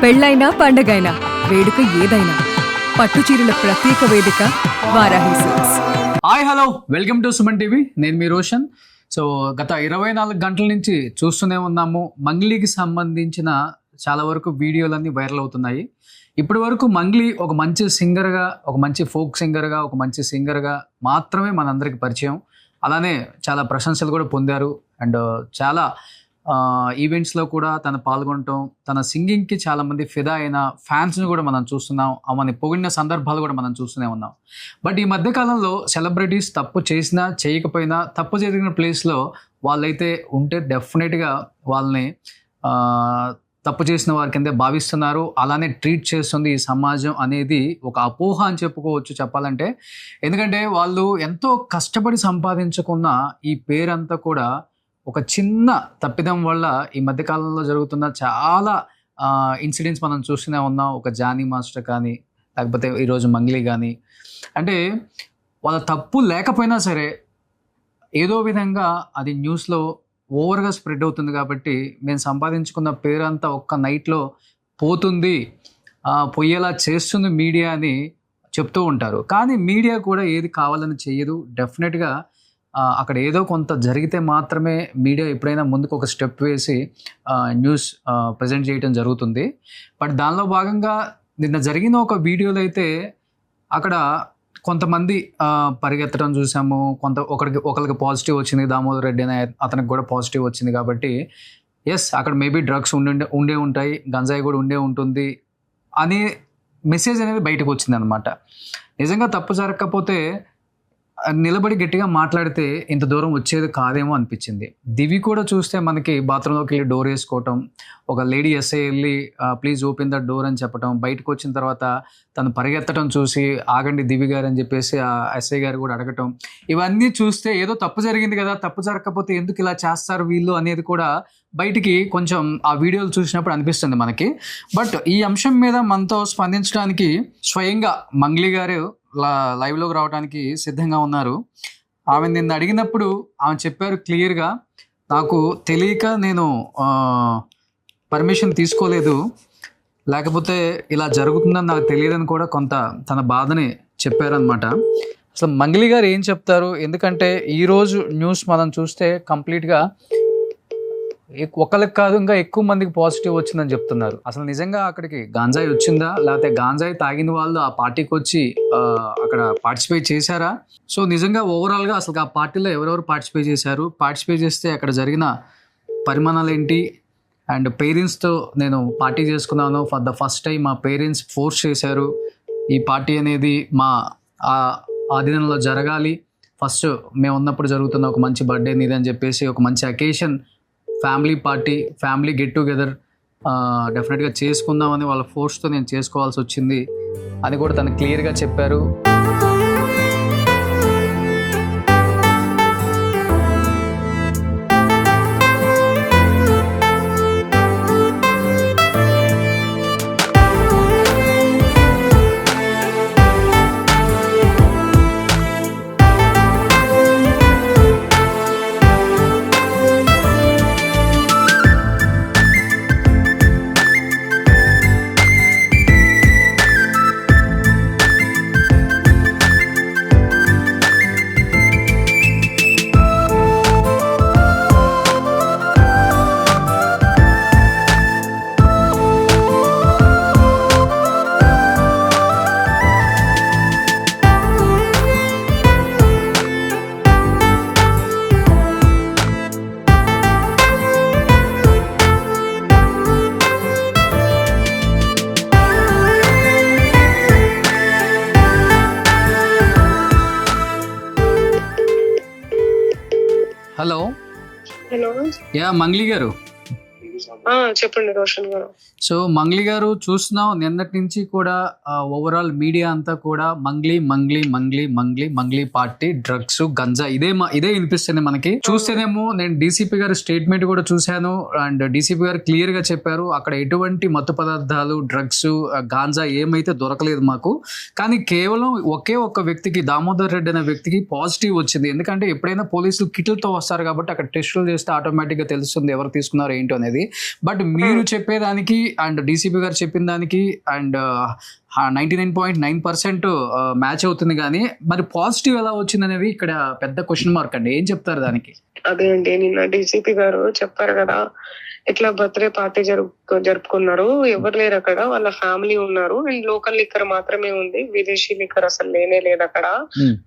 పెళ్ళైనా పండగైనా వేడుక ఏదైనా పట్టు చీరల ప్రత్యేక వేదిక Varahi silks. Hi hello welcome to Suman TV. నేను మీ రోషన్. సో గత 24 గంటల నుంచి చూస్తూనే ఉన్నాము. మంగ్లీకి సంబంధించిన చాలా వరకు వీడియోలన్నీ వైరల్ అవుతున్నాయి. ఇప్పటి వరకు మంగ్లీ ఒక మంచి సింగర్గా, ఒక మంచి ఫోక్ సింగర్గా, ఒక మంచి సింగర్గా మాత్రమే మనందరికి పరిచయం. అలానే చాలా ప్రశంసలు కూడా పొందారు. అండ్ చాలా ఈవెంట్స్లో కూడా తను పాల్గొనటం, తన సింగింగ్కి చాలామంది ఫిదా అయిన ఫ్యాన్స్ని కూడా మనం చూస్తున్నాం. ఆమెని పొగిడిన సందర్భాలు కూడా మనం చూస్తూనే ఉన్నాం. బట్ ఈ మధ్యకాలంలో సెలబ్రిటీస్ తప్పు చేసినా చేయకపోయినా తప్పు జరిగిన ప్లేస్లో వాళ్ళైతే ఉంటే డెఫినెట్గా వాళ్ళని తప్పు చేసిన వారి కిందే భావిస్తున్నారు. అలానే ట్రీట్ చేస్తుంది ఈ సమాజం అనేది ఒక అపోహ అని చెప్పుకోవచ్చు చెప్పాలంటే. ఎందుకంటే వాళ్ళు ఎంతో కష్టపడి సంపాదించుకున్న ఈ పేరంతా కూడా ఒక చిన్న తప్పిదం వల్ల ఈ మధ్యకాలంలో జరుగుతున్న చాలా ఇన్సిడెంట్స్ మనం చూస్తూనే ఉన్నాం. ఒక జానీ మాస్టర్ కానీ, లేకపోతే ఈరోజు మంగ్లీ కానీ, అంటే వాళ్ళ తప్పు లేకపోయినా సరే ఏదో విధంగా అది న్యూస్లో ఓవర్గా స్ప్రెడ్ అవుతుంది. కాబట్టి మేము సంపాదించుకున్న పేరంతా ఒక్క నైట్లో పోతుంది, పోయేలా చేస్తుంది మీడియా అని చెప్తూ ఉంటారు. కానీ మీడియా కూడా ఏది కావాలని చెయ్యదు. డెఫినెట్గా అక్కడ ఏదో కొంత జరిగితే మాత్రమే మీడియా ఎప్పుడైనా ముందుకు ఒక స్టెప్ వేసి న్యూస్ ప్రజెంట్ చేయడం జరుగుతుంది. బట్ దానిలో భాగంగా నిన్న జరిగిన ఒక వీడియోలో అయితే అక్కడ కొంతమంది పరిగెత్తడం చూసాము. ఒకరికి పాజిటివ్ వచ్చింది, దామోదర్ రెడ్డి అనే అతనికి కూడా పాజిటివ్ వచ్చింది. కాబట్టి ఎస్, అక్కడ మేబీ డ్రగ్స్ ఉండే ఉంటాయి, గంజాయి కూడా ఉండే ఉంటుంది అనే మెసేజ్ అనేది బయటకు వచ్చింది అనమాట. నిజంగా తప్పు జరగకపోతే నిలబడి గట్టిగా మాట్లాడితే ఇంత దూరం వచ్చేది కాదేమో అనిపించింది. దివి కూడా చూస్తే మనకి బాత్రూంలోకి వెళ్ళి డోర్ వేసుకోవటం, ఒక లేడీ ఎస్ఐ వెళ్ళి ప్లీజ్ ఓపెన్ ద డోర్ అని చెప్పటం, బయటకు వచ్చిన తర్వాత తను పరిగెత్తడం చూసి ఆగండి దివి గారు అని చెప్పేసి ఆ ఎస్ఐ గారు కూడా అడగటం, ఇవన్నీ చూస్తే ఏదో తప్పు జరిగింది కదా, తప్పు జరగకపోతే ఎందుకు ఇలా చేస్తారు వీళ్ళు అనేది కూడా బయటికి కొంచెం ఆ వీడియోలు చూసినప్పుడు అనిపిస్తుంది మనకి. బట్ ఈ అంశం మీద మనతో స్పందించడానికి స్వయంగా మంగ్లీ గారు లైవ్లోకి రావడానికి సిద్ధంగా ఉన్నారు. ఆమె నిన్ను అడిగినప్పుడు ఆమె చెప్పారు క్లియర్గా, నాకు తెలియక నేను పర్మిషన్ తీసుకోలేదు, లేకపోతే ఇలా జరుగుతుందని నాకు తెలియదని కూడా కొంత తన బాధని చెప్పారనమాట. అసలు మంగ్లీ గారు ఏం చెప్తారు? ఎందుకంటే ఈరోజు న్యూస్ మనం చూస్తే కంప్లీట్గా ఒకరికి కాదు ఇంకా ఎక్కువ మందికి పాజిటివ్ వచ్చిందని చెప్తున్నారు. అసలు నిజంగా అక్కడికి గాంజాయి వచ్చిందా, లేకపోతే గాంజాయి తాగిన వాళ్ళు ఆ పార్టీకి వచ్చి అక్కడ పార్టిసిపేట్ చేశారా? సో నిజంగా ఓవరాల్గా అసలు ఆ పార్టీలో ఎవరెవరు పార్టిసిపేట్ చేశారు, పార్టిసిపేట్ చేస్తే అక్కడ జరిగిన పరిమాణాలు ఏంటి? అండ్ పేరెంట్స్తో నేను పార్టీ చేసుకున్నాను ఫర్ ద ఫస్ట్ టైం, మా పేరెంట్స్ ఫోర్స్ చేశారు ఈ పార్టీ అనేది మా ఆధీనంలో జరగాలి, ఫస్ట్ మేము ఉన్నప్పుడు జరుగుతున్న ఒక మంచి బర్త్డే ఇది అని చెప్పేసి ఒక మంచి occasion, family party, family get together డెఫినెట్గా చేసుకుందామని వాళ్ళ ఫోర్స్తో నేను చేసుకోవాల్సి వచ్చింది అని కూడా తను క్లియర్గా చెప్పారు. హలో హలో, యా మంగ్లీ గారు. చెప్పండి రోషన్ గారు. సో మంగ్లీ గారు, చూస్తున్నాం నిన్నటి నుంచి కూడా ఓవరాల్ మీడియా అంతా కూడా మంగ్లీ మంగ్లీ మంగ్లీ మంగ్లీ మంగ్లీ పార్టీ, డ్రగ్స్, గంజా ఇదే వినిపిస్తుంది మనకి. చూస్తేనేమో నేను డీసీపీ గారి స్టేట్మెంట్ కూడా చూశాను. అండ్ డీసీపీ గారు క్లియర్ గా చెప్పారు అక్కడ ఎటువంటి మత్తు పదార్థాలు, డ్రగ్స్, గాంజా ఏమైతే దొరకలేదు మాకు. కానీ కేవలం ఒకే ఒక్క వ్యక్తికి, దామోదర్ రెడ్డి అనే వ్యక్తికి పాజిటివ్ వచ్చింది. ఎందుకంటే ఎప్పుడైనా పోలీసులు కిట్లతో వస్తారు కాబట్టి అక్కడ టెస్టులు చేస్తే ఆటోమేటిక్ గా తెలుస్తుంది ఎవరు తీసుకున్నారు ఏంటో అనేది. బట్ మీరు చెప్పేదానికి అండ్ డీసీపీ గారు చెప్పిన దానికి అండ్ 99.9% మ్యాచ్ అవుతుంది, కానీ మరి పాజిటివ్ ఎలా వచ్చింది అనేది ఇక్కడ పెద్ద క్వశ్చన్ మార్క్ అండి. ఏం చెప్తారు దానికి? అదే అండి, నిన్న డీసీపీ గారు చెప్పారు కదా, ఇట్లా బర్త్డే పార్టీ జరుపుకున్నారు, ఎవరు లేరు అక్కడ, వాళ్ళ ఫ్యామిలీ ఉన్నారు అండ్ లోకల్ లిక్కర్ మాత్రమే ఉంది, విదేశీ లిక్కర్ అసలు లేనే లేదు అక్కడ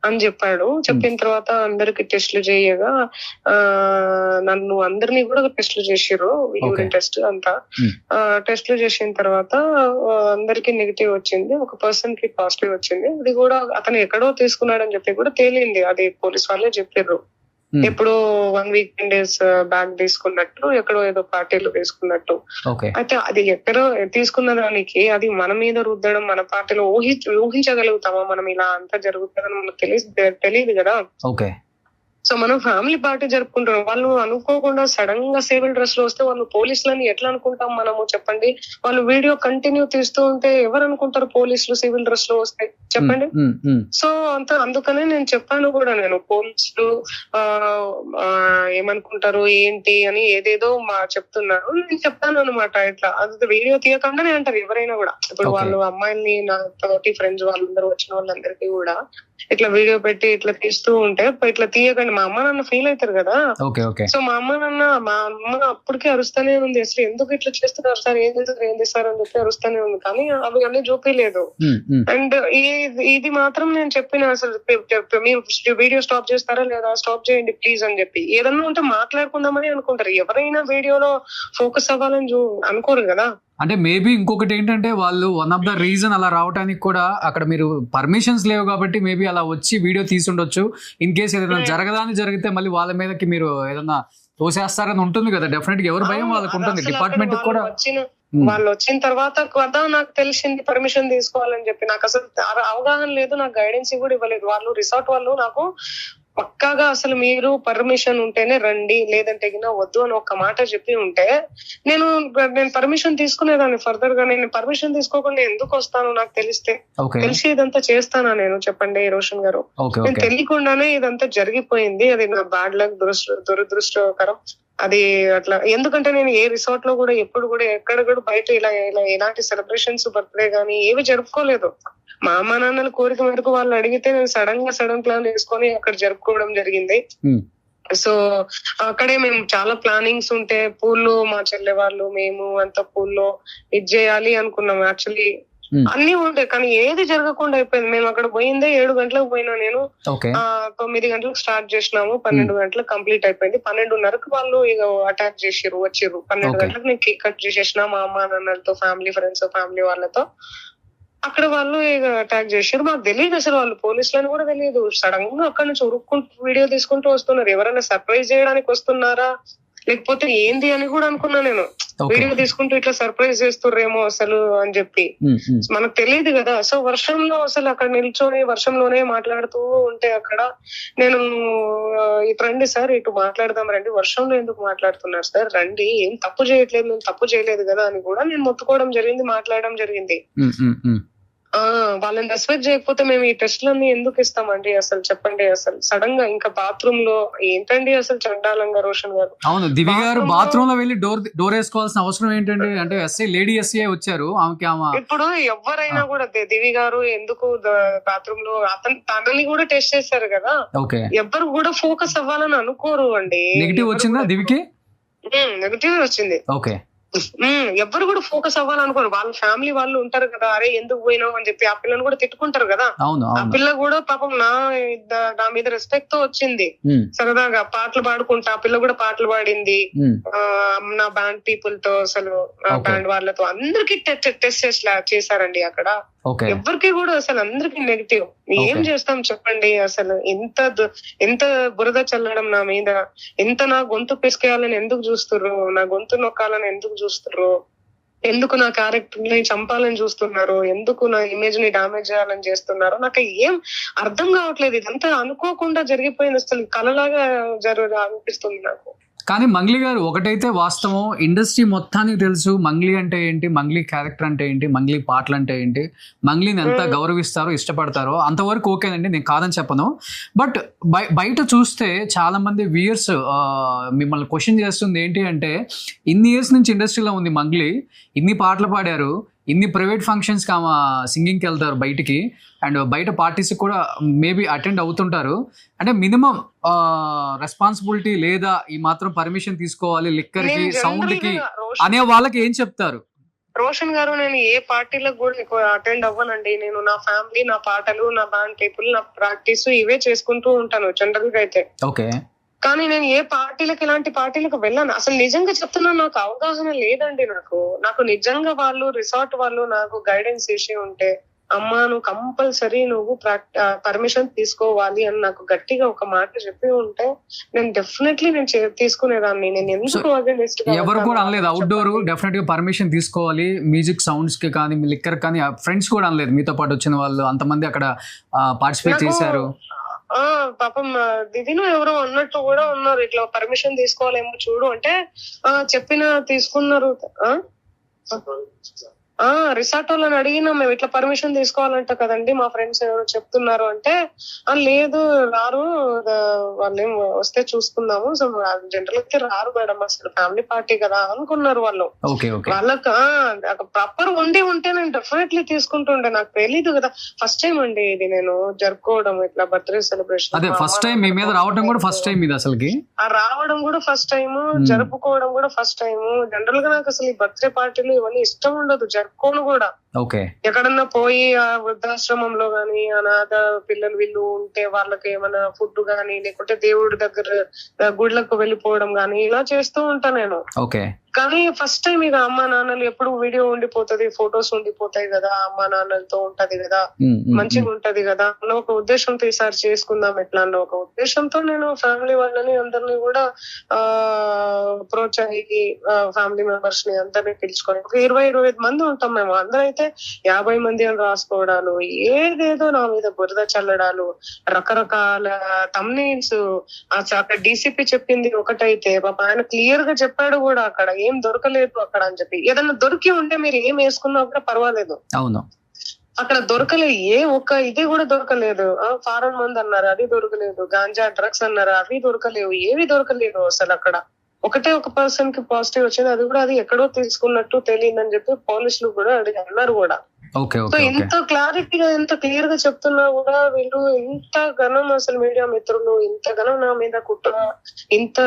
అని చెప్పాడు. చెప్పిన తర్వాత అందరికి టెస్టులు చేయగా నన్ను అందరినీ కూడా టెస్టులు చేసిర్రు, యూరిన్ టెస్ట్ అంతా టెస్టులు చేసిన తర్వాత అందరికి నెగిటివ్ వచ్చింది, ఒక పర్సన్ కి పాజిటివ్ వచ్చింది. అది కూడా అతను ఎక్కడో తీసుకున్నాడని చెప్పి కూడా తేలింది, అది పోలీస్ వాళ్ళే చెప్పారు. ఎప్పుడో 1 week 10 days బ్యాక్ తీసుకున్నట్టు, ఎక్కడో ఏదో పార్టీలు తీసుకున్నట్టు. అయితే అది ఎక్కడో తీసుకున్న దానికి అది మన మీద రుద్దడం, మన పార్టీలో ఊహించగలుగుతామా మనం ఇలా అంతా జరుగుతుందని మనకు తెలియదు కదా. సో మనం ఫ్యామిలీ పార్టీ జరుపుకుంటున్నాం, వాళ్ళు అనుకోకుండా సడన్ గా సివిల్ డ్రెస్ లో వస్తే వాళ్ళు పోలీసులని ఎట్లా అనుకుంటాం మనము చెప్పండి? వాళ్ళు వీడియో కంటిన్యూ తీస్తూ ఉంటే ఎవరు అనుకుంటారు పోలీసులు సివిల్ డ్రెస్ లో వస్తే చెప్పండి? సో అందుకనే నేను చెప్పాను కూడా, నేను పోలీసులు ఏమనుకుంటారు ఏంటి అని ఏదేదో చెప్తున్నారు. నేను చెప్తాను అనమాట, ఇట్లా అది వీడియో తీయకుండానే అంటారు ఎవరైనా కూడా. ఇప్పుడు వాళ్ళు అమ్మాయిల్ని నా తోటి ఫ్రెండ్స్ వాళ్ళందరూ వచ్చిన వాళ్ళందరికీ కూడా ఇట్లా వీడియో పెట్టి ఇట్లా తీస్తూ ఉంటే ఇట్లా తీయకండి, మా అమ్మ నాన్న ఫీల్ అవుతారు కదా. సో మా అమ్మ అప్పటికే అరుస్తానే ఉంది, అసలు ఎందుకు ఇట్లా చేస్తున్నారు సార్, ఏం చేస్తారు అని చెప్పి అరుస్తానే ఉంది, కానీ అవి అన్ని చూపించలేదు. అండ్ ఇది మాత్రం నేను చెప్పిన, అసలు మీరు వీడియో స్టాప్ చేస్తారా లేదా, స్టాప్ చేయండి ప్లీజ్ అని చెప్పి. ఏదన్నా ఉంటే మాట్లాడుకుందామని అనుకుంటారు, ఎవరైనా వీడియోలో ఫోకస్ అవ్వాలని అనుకోరు కదా. అంటే మేబీ ఇంకొకటి ఏంటంటే వాళ్ళు వన్ ఆఫ్ ద రీజన్ అలా రావడానికి కూడా అక్కడ మీరు పర్మిషన్స్ లేవు కాబట్టి మేబీ అలా వచ్చి వీడియో తీసుండొచ్చు. ఇన్ కేసు ఏదైనా జరగదాని జరిగితే మళ్ళీ వాళ్ళ మీదకి మీరు ఏదన్నా తోసేస్తారని ఉంటుంది కదా. డెఫినెట్ గా ఎవరు భయం వాళ్ళకు ఉంటుంది, డిపార్ట్మెంట్ కూడా. వాళ్ళు వచ్చిన తర్వాత కదా నాకు తెలిసింది పర్మిషన్ తీసుకోవాలని చెప్పి. నాకు అసలు అవగాహన లేదు, నాకు గైడెన్స్ కూడా ఇవ్వలేదు. వాళ్ళు రిసార్ట్ వాళ్ళు నాకు పక్కాగా అసలు మీరు పర్మిషన్ ఉంటేనే రండి, లేదంటే వద్దు అని ఒక మాట చెప్పి ఉంటే నేను పర్మిషన్ తీసుకునేదాన్ని. ఫర్దర్ గా నేను పర్మిషన్ తీసుకోకుండా ఎందుకు వస్తాను, నాకు తెలిసి ఇదంతా చేస్తానా నేను చెప్పండి రోషన్ గారు? నేను తెలియకుండానే ఇదంతా జరిగిపోయింది, అది నా బ్యాడ్ లక్, దురదృష్టకరం అది అట్లా. ఎందుకంటే నేను ఏ రిసార్ట్ లో కూడా ఎప్పుడు కూడా ఎక్కడ కూడా బయట ఇలా ఎలాంటి సెలబ్రేషన్స్ బర్త్డే గానీ ఏవి జరుపుకోలేదు. మా అమ్మ నాన్నల కోరిక మేరకు వాళ్ళు అడిగితే నేను సడన్ ప్లాన్ వేసుకొని అక్కడ జరుపుకోవడం జరిగింది. సో అక్కడే మేము చాలా ప్లానింగ్స్ ఉంటే పూల్లో మా చెల్లె వాళ్ళు మేము అంత పూల్లో ఇది చేయాలి అనుకున్నాం. యాక్చువల్లీ అన్ని ఉంటాయి కానీ ఏది జరగకుండా అయిపోయింది. మేము అక్కడ పోయిందే 7 గంటలకు పోయినా, నేను 9 గంటలకు స్టార్ట్ చేసినాము, 12 గంటలకు కంప్లీట్ అయిపోయింది. 12:30కు వాళ్ళు ఇక అటాక్ వచ్చిర్రు. 12 గంటలకు నేను కేక్ కట్ చేసేసిన మా అమ్మ నాన్నలతో, ఫ్యామిలీ ఫ్రెండ్స్, ఫ్యామిలీ వాళ్ళతో. అక్కడ వాళ్ళు ఇక అటాక్ చేసారు. మాకు తెలియదు అసలు, వాళ్ళు పోలీసులని కూడా తెలియదు. సడన్ గా అక్కడ నుంచి ఉరుక్కుంటూ వీడియో తీసుకుంటూ వస్తున్నారు. ఎవరైనా సర్ప్రైజ్ చేయడానికి వస్తున్నారా లేకపోతే ఏంది అని కూడా అనుకున్నా నేను. వీడియో తీసుకుంటూ ఇట్లా సర్ప్రైజ్ చేస్తుర్రేమో అసలు అని చెప్పి, మనకు తెలియదు కదా. సో వర్షంలో అసలు అక్కడ నిల్చొని వర్షంలోనే మాట్లాడుతూ ఉంటే అక్కడ నేను ఇటు రండి సార్, ఇటు మాట్లాడదాం రండి, వర్షంలో ఎందుకు మాట్లాడుతున్నారు సార్, రండి, ఏం తప్పు చేయట్లేదు, మేము తప్పు చేయలేదు కదా అని కూడా నేను మొత్తుకోవడం జరిగింది, మాట్లాడడం జరిగింది. వాళ్ళని రెస్పెక్ట్ చేయకపోతే మేము ఈ టెస్ట్లన్నీ ఎందుకు ఇస్తామండి అసలు చెప్పండి? అసలు సడన్ గా ఇంకా బాత్రూమ్ లో ఏంటండి అసలు చండాలంగా రోషన్ గారు. అవును, దివి గారు బాత్రూమ్ లో వెళ్ళి డోర్ వేసుకోవాల్సిన అవసరం ఏంటండి? అంటే లేడీ ఎస్ఐ వచ్చారు, ఇప్పుడు ఎవరైనా కూడా దివి గారు ఎందుకు బాత్రూమ్ లో తనని కూడా టెస్ట్ చేశారు కదా. ఎవ్వరు కూడా ఫోకస్ అవ్వాలని అనుకోరు అండి. నెగిటివ్ వచ్చిందా దివికి? నెగిటివ్ వచ్చింది. ఎవ్వరు కూడా ఫోకస్ అవ్వాలనుకోరు. వాళ్ళ ఫ్యామిలీ వాళ్ళు ఉంటారు కదా, అరే ఎందుకు పోయినావు అని చెప్పి ఆ పిల్లని కూడా తిట్టుకుంటారు కదా. ఆ పిల్ల కూడా పాపం నా మీద రెస్పెక్ట్ తో వచ్చింది, సరదాగా పాటలు పాడుకుంటా. ఆ పిల్ల కూడా పాటలు పాడింది నా బ్యాండ్ పీపుల్ తో, అసలు బ్యాండ్ వాళ్ళతో అందరికి టెస్ట్ చేశారండి అక్కడ. ఎవరికి కూడా అసలు అందరికి నెగిటివ్. ఏం చేస్తాం చెప్పండి? అసలు ఎంత బురద చల్లడం నా మీద, ఎంత నా గొంతు పిసికేయాలని ఎందుకు చూస్తుర్రు, నా గొంతు నొక్కాలని ఎందుకు చూస్తుర్రు, ఎందుకు నా క్యారెక్టర్ ని చంపాలని చూస్తున్నారు, ఎందుకు నా ఇమేజ్ ని డామేజ్ చేయాలని చేస్తున్నారు, నాకు ఏం అర్థం కావట్లేదు. ఇదంతా అనుకోకుండా జరిగిపోయింది, అసలు కలలాగా అనిపిస్తుంది నాకు. కానీ మంగ్లీ గారు ఒకటైతే వాస్తవం, ఇండస్ట్రీ మొత్తానికి తెలుసు మంగ్లీ అంటే ఏంటి, మంగ్లీ క్యారెక్టర్ అంటే ఏంటి, మంగ్లీ పాటలు అంటే ఏంటి, మంగ్లీని ఎంత గౌరవిస్తారో ఇష్టపడతారో అంతవరకు ఓకేనండి, నేను కాదని చెప్పను. బట్ బయట చూస్తే చాలా మంది వ్యూయర్స్ మిమ్మల్ని క్వశ్చన్ చేస్తుంది ఏంటి అంటే, ఇన్ని ఇయర్స్ నుంచి ఇండస్ట్రీలో ఉంది మంగ్లీ, ఇన్ని పాటలు పాడారు, ఇన్ని ప్రైవేట్ ఫంక్షన్స్ సింగింగ్కి వెళ్తారు బయటికి, అండ్ బయట పార్టీస్ కూడా మేబీ అటెండ్ అవుతుంటారు, అంటే మినిమం రెస్పాన్సిబిలిటీ లేదా, ఈ మాత్రం పర్మిషన్ తీసుకోవాలి లిక్కర్ కి, సౌండ్ కి అనే వాళ్ళకి ఏం చెప్తారు? రోషన్ గారు, నేను ఏ పార్టీలకు కూడా ఎక్కువ అటెండ్ అవ్వనండి. నేను నా ఫ్యామిలీ, నా పాటలు, నా బ్యాండ్ టేపుల్, నా ప్రాక్టీస్ ఇవే చేసుకుంటూ ఉంటాను జనరల్ గా అయితే. ఓకే. కానీ నేను ఏ పార్టీలకు, ఇలాంటి పార్టీలకు వెళ్ళాను. అసలు నిజంగా చెప్తున్నా, నాకు అవగాహన లేదండి. నాకు నిజంగా వాళ్ళు రిసార్ట్ వాళ్ళు నాకు గైడెన్స్ చేసి ఉంటే, అమ్మా నువ్వు కంపల్సరీ నువ్వు పర్మిషన్ తీసుకోవాలి అని నాకు గట్టిగా ఒక మాట చెప్పి ఉంటే నేను డెఫినెట్లీ తీసుకునేదాన్ని. నేను ఎందుకు ఎవరు కూడా అనలేదు అవుట్డోర్ డెఫినెట్ గా పర్మిషన్ తీసుకోవాలి, మ్యూజిక్ సౌండ్స్ కి కానీ లిక్కర్ కానీ, ఫ్రెండ్స్ కూడా అనలేదు మీతో పాటు వచ్చిన వాళ్ళు అంతమంది అక్కడ పార్టిసిపేట్ చేశారు? పాపం దిదిను ఎవరో అన్నట్టు కూడా ఉన్నారు, ఇట్లా పర్మిషన్ తీసుకోవాలేమో చూడు అంటే తీసుకున్నారు. రిసార్ట్ వాళ్ళని అడిగినా, మేము ఇట్లా పర్మిషన్ తీసుకోవాలంట కదండి, మా ఫ్రెండ్స్ ఎవరో చెప్తున్నారు అంటే, లేదు రారు, వాళ్ళేం వస్తే చూసుకుందాము, సో జనరల్ అయితే రారు మేడం, అసలు ఫ్యామిలీ పార్టీ కదా అనుకున్నారు వాళ్ళు. వాళ్ళకి ప్రాపర్ ఉంటే నేను డెఫినెట్లీ తీసుకుంటుండే. నాకు తెలీదు కదా, ఫస్ట్ టైం అండి ఇది నేను జరుపుకోవడం, ఇట్లా బర్త్డే సెలబ్రేషన్. రావడం కూడా ఫస్ట్ టైం, జరుపుకోవడం కూడా ఫస్ట్ టైం. జనరల్ గా నాకు అసలు ఈ బర్త్డే పార్టీలు ఇవన్నీ ఇష్టం ఉండదు, జరుపుకోను కూడా. ఎక్కడన్నా పోయి ఆ వృద్ధాశ్రమంలో గాని, అనాథ పిల్లలు వీళ్ళు ఉంటే వాళ్ళకి ఏమైనా ఫుడ్ గానీ, లేకుంటే దేవుడి దగ్గర గుడ్లకు వెళ్ళిపోవడం గానీ ఇలా చేస్తూ ఉంటా నేను. కానీ ఫస్ట్ టైం ఇక అమ్మా నాన్నలు ఎప్పుడు వీడియో ఉండిపోతుంది, ఫొటోస్ ఉండిపోతాయి కదా, అమ్మా నాన్నలతో ఉంటది కదా, మంచిగా ఉంటది కదా అన్న ఒక ఉద్దేశంతో ఈసారి చేసుకుందాం ఎట్లా అన్న ఒక ఉద్దేశంతో నేను ఫ్యామిలీ వాళ్ళని అందరినీ కూడా అప్రోచ్ అయ్యి, ఫ్యామిలీ మెంబర్స్ ని అందరినీ పిలుచుకొని ఒక 20-25 మంది ఉంటాం మేము. అందరూ అయితే 50 మంది అని రాసుకోవడాలు, ఏదేదో నా మీద బురద చల్లడాలు, రకరకాల తమ్నెయిల్స్. అక్కడ డీసీపీ చెప్పింది ఒకటైతే ఆయన క్లియర్ గా చెప్పాడు కూడా, అక్కడ ఏం దొరకలేదు అక్కడ అని చెప్పి. ఏదన్నా దొరికి ఉంటే మీరు ఏం వేసుకున్నా కూడా పర్వాలేదు, అవును అక్కడ దొరకలేదు. ఏ ఒక్క ఇది కూడా దొరకలేదు. ఫారెన్ మంది అన్నారు, అది దొరకలేదు. గాంజా డ్రగ్స్ అన్నారు, అవి దొరకలేవు. ఏవి దొరకలేదు అసలు. అక్కడ ఒక పర్సన్ కి పాజిటివ్ వచ్చింది, అది కూడా అది ఎక్కడో తీసుకున్నట్టు తెలియదని చెప్పి పోలీసులు కూడా అన్నారు కూడా. సో ఇంత క్లారిటీగా, ఎంత క్లియర్ గా చెప్తున్నా కూడా వీళ్ళు ఇంత ఘనం, అసలు మీడియా మిత్రులు ఇంత ఘనం నా మీద కుట్ర, ఇంత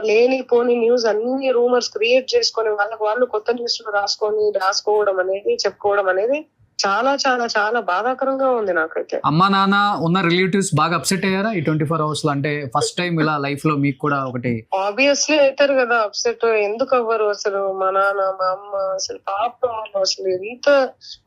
లేనిపోని న్యూస్, అన్ని రూమర్స్ క్రియేట్ చేసుకొని వాళ్ళు కొత్త న్యూస్ రాసుకోవడం అనేది, చెప్పుకోవడం అనేది చాలా చాలా చాలా బాధాకరంగా ఉంది నాకైతే. అమ్మా నాన్న ఉన్న రిలేటివ్స్ బాగా అప్సెట్ అయ్యారా ఈ 24 hours లో? అంటే ఫస్ట్ టైం ఇలా లైఫ్ లో మీకు కూడా ఒకటి ఆబ్వియస్లీ అవుతారు కదా అప్సెట్. ఎందుకు అవ్వరు అసలు? మా నాన్న, మా అమ్మ అసలు పాపం వాళ్ళు అసలు ఎంత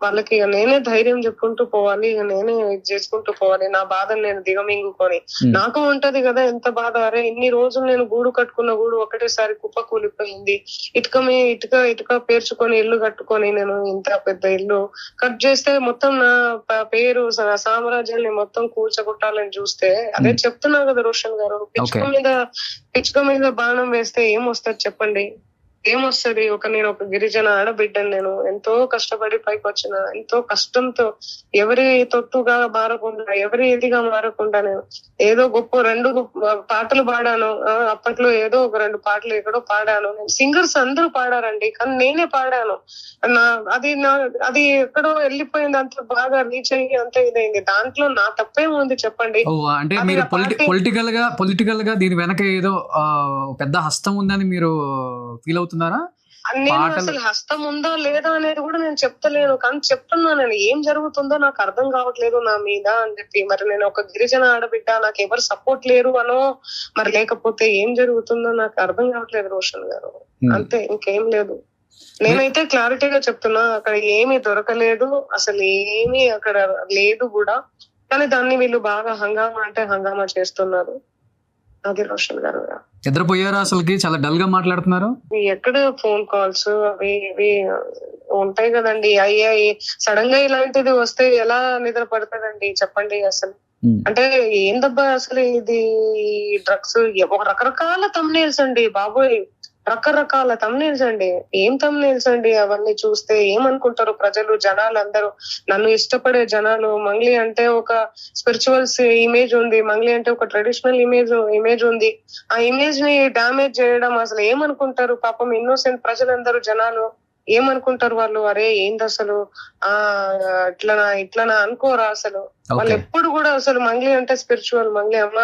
వాళ్ళకి నేనే ధైర్యం చెప్పుకుంటూ పోవాలి, నేనే ఇది చేసుకుంటూ పోవాలి, నా బాధను నేను దిగమింగుకొని. నాకు ఉంటది కదా ఎంత బాధ. అరే ఇన్ని రోజులు నేను గూడు కట్టుకున్న గూడు ఒకటేసారి కుప్ప కూలిపోయింది. ఇటుక పేర్చుకొని ఇల్లు కట్టుకొని నేను ఇంత పెద్ద ఇల్లు కట్ చేస్తే మొత్తం నా పేరు, నా సామ్రాజ్యాన్ని మొత్తం కూల్చగొట్టాలని చూస్తే, అదే చెప్తున్నా కదా రోషన్ గారు, పిచ్చుక మీద బాణం వేస్తే ఏమొస్తుంది చెప్పండి? ఏమొస్తుంది? నేను ఒక గిరిజన ఆడబిడ్డను, నేను ఎంతో కష్టపడి పైకి వచ్చిన, ఎంతో కష్టంతో, ఎవరి తొత్తుగా మారకుండా, ఎవరి ఇదిగా మారకుండా నేను ఏదో గొప్ప 2 పాటలు పాడాను. అప్పట్లో ఏదో ఒక 2 పాటలు ఎక్కడో పాడాను. సింగర్స్ అందరూ పాడారండి, కానీ నేనే పాడాను. అది ఎక్కడో వెళ్ళిపోయింది, అంత బాగా రీచ్ అయ్యి అంత ఇదైంది. దాంట్లో నా తప్పేముంది చెప్పండి? అంటే మీరు పొలిటికల్ గా దీని వెనక ఏదో పెద్ద హస్తం ఉందని మీరు ఫీల్ అవుతున్నారా? నేను అసలు హస్తం ఉందా లేదా అనేది కూడా నేను చెప్తలేను, కానీ చెప్తున్నా నేను ఏం జరుగుతుందో నాకు అర్థం కావట్లేదు నా మీద అని చెప్పి. మరి నేను ఒక గిరిజన ఆడబిడ్డ, నాకు ఎవరు సపోర్ట్ లేరు అనో, మరి లేకపోతే ఏం జరుగుతుందో నాకు అర్థం కావట్లేదు రోషన్ గారు. అంతే, ఇంకేం లేదు. నేనైతే క్లారిటీగా చెప్తున్నా, అక్కడ ఏమీ దొరకలేదు, అసలు ఏమీ అక్కడ లేదు కూడా. కానీ దాన్ని వీళ్ళు బాగా హంగామా చేస్తున్నారు. అది రోషన్ గారు. నిద్రపోయారా అసలుకి? చాలా డల్ గా మాట్లాడుతున్నారు. ఎక్కడ ఫోన్ కాల్స్ అవి ఇవి ఉంటాయి కదండి. అయ్యాయి సడన్ గా ఇలాంటిది వస్తే ఎలా నిద్ర పడతాడండి చెప్పండి? అసలు అంటే ఏందబ్బా అసలు ఇది డ్రగ్స్, ఒక రకరకాల thumbnails అండి బాబోయ్, రకరకాల thumbnails అండి. ఏం thumbnails అండి అవన్నీ చూస్తే? ఏమనుకుంటారు ప్రజలు, జనాలు అందరూ, నన్ను ఇష్టపడే జనాలు? మంగ్లీ అంటే ఒక స్పిరిచువల్స్ ఇమేజ్ ఉంది, మంగ్లీ అంటే ఒక ట్రెడిషనల్ ఇమేజ్ ఉంది. ఆ ఇమేజ్ ని డామేజ్ చేయడం అసలు ఏమనుకుంటారు? పాపం ఇన్నోసెంట్ ప్రజలందరూ, జనాలు ఏమనుకుంటారు వాళ్ళు? అరే ఏంది అసలు, ఇట్లనా అనుకోరా అసలు? వాళ్ళు ఎప్పుడు కూడా అసలు మంగ్లీ అంటే స్పిరిచువల్, మంగ్లీ అమ్మ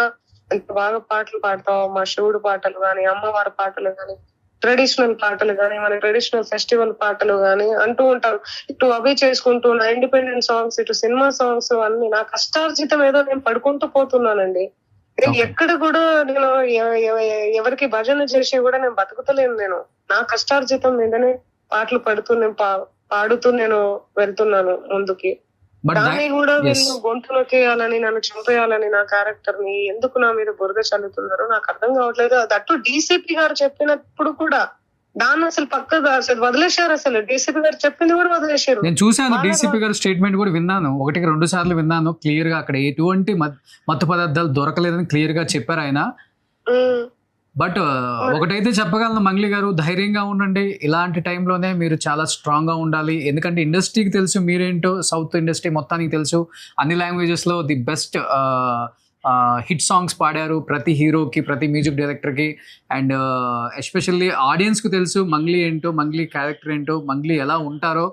ఎంత బాగా పాటలు పాడతావు, మా శివుడు పాటలు గాని, అమ్మవారి పాటలు గాని, ట్రెడిషనల్ పాటలు గాని, మన ట్రెడిషనల్ ఫెస్టివల్ పాటలు గాని అంటూ ఉంటారు. ఇటు అవి చేసుకుంటూ నా ఇండిపెండెంట్ సాంగ్స్, ఇటు సినిమా సాంగ్స్ అన్ని నా కష్టార్జితం ఏదో నేను పడుకుంటూ పోతున్నానండి. నేను ఎక్కడ కూడా నేను ఎవరికి భజన చేసి కూడా నేను బతుకుతలేను. నేను నా కష్టార్జితం మీదనే పాటలు పడుతూ నేను పాడుతూ నేను వెళ్తున్నాను ముందుకి. దాన్ని కూడా వీళ్ళు గొంతు నొక్కేయాలని, నన్ను చంపేయాలని, నా క్యారెక్టర్ ని ఎందుకు నా మీద బురద చల్లుతున్నారో నాకు అర్థం కావట్లేదు. దట్టు డీసీపీ గారు చెప్పినప్పుడు కూడా దాన్ని అసలు పక్కగా అసలు వదిలేశారు. అసలు డీసీపీ గారు చెప్పింది కూడా వదిలేశారు. నేను చూసాను, డీసీపీ గారు స్టేట్మెంట్ కూడా విన్నాను, 1-2 సార్లు విన్నాను. క్లియర్ గా అక్కడ ఎటువంటి మత్తు పదార్థాలు దొరకలేదని క్లియర్ గా చెప్పారు ఆయన. బట్ ఒకటైతే చెప్పగలను మంగ్లీ గారు, ధైర్యంగా ఉండండి. ఇలాంటి టైంలోనే మీరు చాలా స్ట్రాంగ్ గా ఉండాలి. ఎందుకంటే ఇండస్ట్రీకి తెలుసు మీరేంటో, సౌత్ ఇండస్ట్రీ మొత్తానికి తెలుసు. అన్ని లాంగ్వేజెస్ లో ది బెస్ట్ హిట్ సాంగ్స్ పాడారు ప్రతి హీరోకి, ప్రతి మ్యూజిక్ డైరెక్టర్కి. అండ్ ఎస్పెషల్లీ ఆడియన్స్కి తెలుసు మంగ్లీ ఏంటో, మంగ్లీ క్యారెక్టర్ ఏంటో, మంగ్లీ ఎలా ఉంటారో.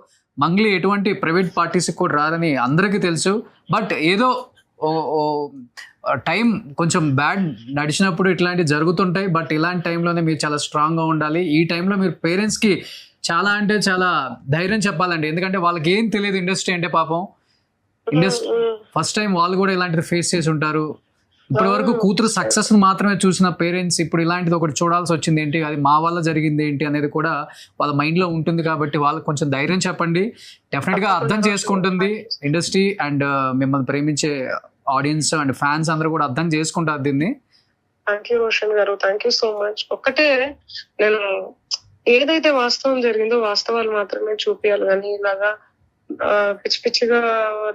మంగ్లీ ఎటువంటి ప్రైవేట్ పార్టీస్కి కూడా రాదని అందరికీ తెలుసు. బట్ ఏదో టైం కొంచెం బ్యాడ్ నడిచినప్పుడు ఇట్లాంటివి జరుగుతుంటాయి. బట్ ఇలాంటి టైంలోనే మీరు చాలా స్ట్రాంగ్గా ఉండాలి. ఈ టైంలో మీరు పేరెంట్స్కి చాలా అంటే చాలా ధైర్యం చెప్పాలండి. ఎందుకంటే వాళ్ళకి ఏం తెలియదు ఇండస్ట్రీ అంటే. పాపం ఇండస్ట్రీ ఫస్ట్ టైం వాళ్ళు కూడా ఇలాంటిది ఫేస్ చేసి ఉంటారు. ఇప్పటి వరకు కూతురు సక్సెస్ మాత్రమే చూసిన పేరెంట్స్ ఇప్పుడు ఇలాంటిది ఒకటి చూడాల్సి వచ్చింది ఏంటి, అది మా వల్ల జరిగింది ఏంటి అనేది కూడా వాళ్ళ మైండ్లో ఉంటుంది. కాబట్టి వాళ్ళకి కొంచెం ధైర్యం చెప్పండి. డెఫినెట్గా అర్థం చేసుకుంటుంది ఇండస్ట్రీ. అండ్ మిమ్మల్ని ప్రేమించే ఆడియన్స్ అండ్ ఫ్యాన్స్ అందరూ కూడా అర్థం చేసుకుంటారు దీన్ని. థ్యాంక్ యూ రోషన్ గారు, థ్యాంక్ యూ సో మచ్. ఒక్కటే, నేను ఏదైతే వాస్తవం జరిగిందో వాస్తవాలు మాత్రమే చూపించాలి, కానీ ఇలాగా పిచ్చి పిచ్చిగా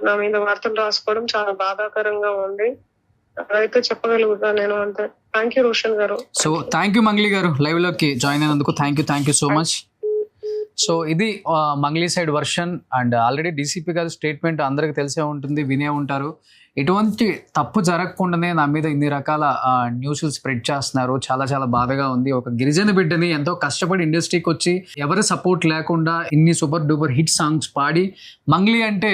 నా మీద వార్తలు రాసుకోవడం చాలా బాధాకరంగా ఉంది. అదైతే చెప్పగలుగుతా నేను అంతే. థ్యాంక్ యూ రోషన్ గారు. సో థ్యాంక్ యూ మంగ్లీ గారు, లైవ్ లోకి జాయిన్ అయినందుకు thank you so much. So ఇది Mangli side version. And already DCP గారి స్టేట్మెంట్ అందరికి తెలిసే ఉంటుంది, వినే ఉంటారు. ఎటువంటి తప్పు జరగకుండానే నా మీద ఇన్ని రకాల న్యూస్లు స్ప్రెడ్ చేస్తున్నారు. చాలా చాలా బాధగా ఉంది. ఒక గిరిజన బిడ్డని ఎంతో కష్టపడి ఇండస్ట్రీకి వచ్చి ఎవరి సపోర్ట్ లేకుండా ఇన్ని సూపర్ డూపర్ హిట్ సాంగ్స్ పాడి, మంగ్లీ అంటే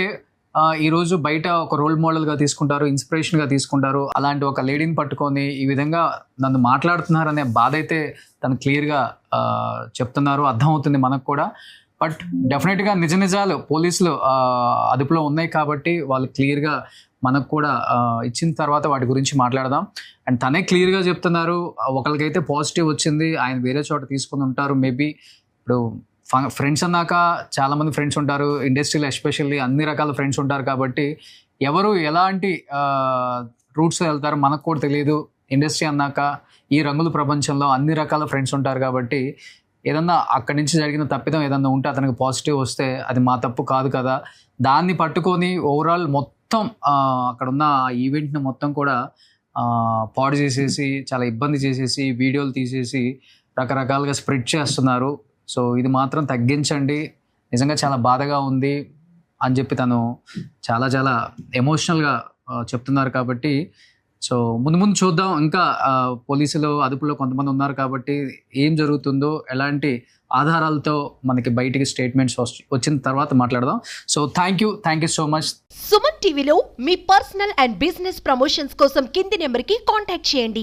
ఈరోజు బయట ఒక రోల్ మోడల్గా తీసుకుంటారు, ఇన్స్పిరేషన్గా తీసుకుంటారు. అలాంటి ఒక లేడీని పట్టుకొని ఈ విధంగా నన్ను మాట్లాడుతున్నారనే బాధ అయితే తను క్లియర్గా చెప్తున్నారు, అర్థమవుతుంది మనకు కూడా. బట్ డెఫినెట్గా నిజాలు పోలీసులు అదుపులో ఉన్నాయి కాబట్టి వాళ్ళు క్లియర్గా మనకు కూడా ఇచ్చిన తర్వాత వాటి గురించి మాట్లాడదాం. అండ్ తనే క్లియర్గా చెప్తున్నారు, ఒకరికైతే పాజిటివ్ వచ్చింది, ఆయన వేరే చోట తీసుకుని ఉంటారు. మేబీ ఇప్పుడు ఫ్రెండ్స్ అన్నాక చాలామంది ఫ్రెండ్స్ ఉంటారు ఇండస్ట్రీలో, ఎస్పెషల్లీ అన్ని రకాల ఫ్రెండ్స్ ఉంటారు. కాబట్టి ఎవరు ఎలాంటి రూట్స్ వెళ్తారో మనకు కూడా తెలియదు. ఇండస్ట్రీ అన్నాక ఈ రంగుల ప్రపంచంలో అన్ని రకాల ఫ్రెండ్స్ ఉంటారు. కాబట్టి ఏదన్నా అక్కడి నుంచి జరిగిన తప్పిదం ఏదన్నా ఉంటే అతనికి పాజిటివ్ వస్తే అది మా తప్పు కాదు కదా, దాన్ని పట్టుకొని ఓవరాల్ మొత్తం అక్కడున్న ఈవెంట్ని మొత్తం కూడా పాడు చేసేసి, చాలా ఇబ్బంది చేసేసి, వీడియోలు తీసేసి రకరకాలుగా స్ప్రెడ్ చేస్తున్నారు. సో ఇది మాత్రం తగ్గించండి, నిజంగా చాలా బాధగా ఉంది అని చెప్పి తను చాలా చాలా ఎమోషనల్గా చెప్తున్నారు. కాబట్టి సో ముందు చూద్దాం. ఇంకా పోలీసులు అదుపులో కొంతమంది ఉన్నారు కాబట్టి ఏం జరుగుతుందో, ఎలాంటి ఆధారాలతో మనకి బయటికి స్టేట్మెంట్స్ వచ్చిన తర్వాత మాట్లాడదాం. So thank you so much. Suman టీవీలో మీ పర్సనల్ అండ్ బిజినెస్ ప్రమోషన్స్ కోసం కింది నెంబర్కి కాంటాక్ట్ చేయండి.